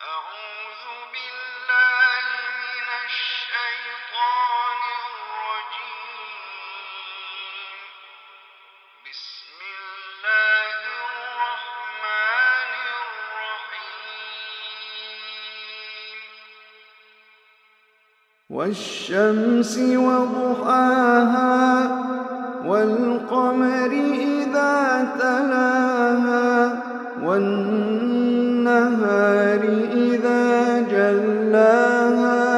أعوذ بالله من الشيطان الرجيم. بسم الله الرحمن الرحيم. والشمس وضحاها والقمر إذا تلاها والنهار إذا جلاها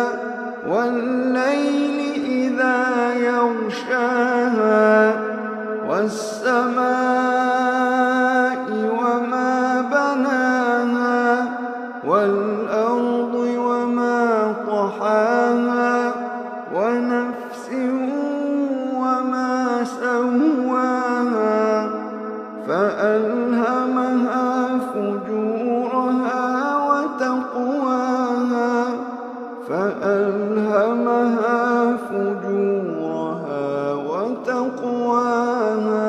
والليل إذا يغشاها والسماء وما بناها والأرض وما طحاها ونفس وما سواها فألهمها فجورها وتقواها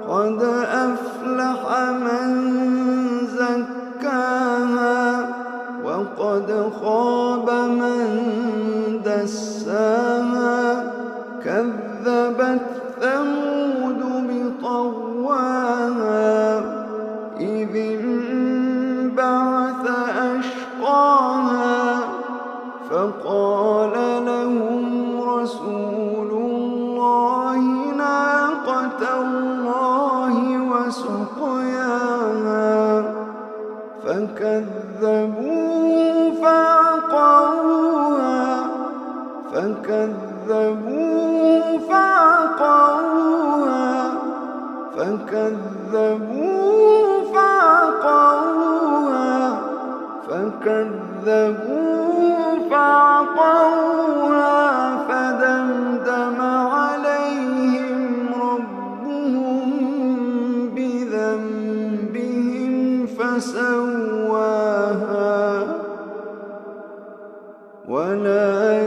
قد أفلح من زكاها وقد خاب من دساها كذبت ثمود بطغواها إذ انبعث أشقاها فقال لهم رسول الله ناقة الله وسقياها فكذبوه فعقروها فدمدم عليهم ربهم بذنبهم فسواها ولا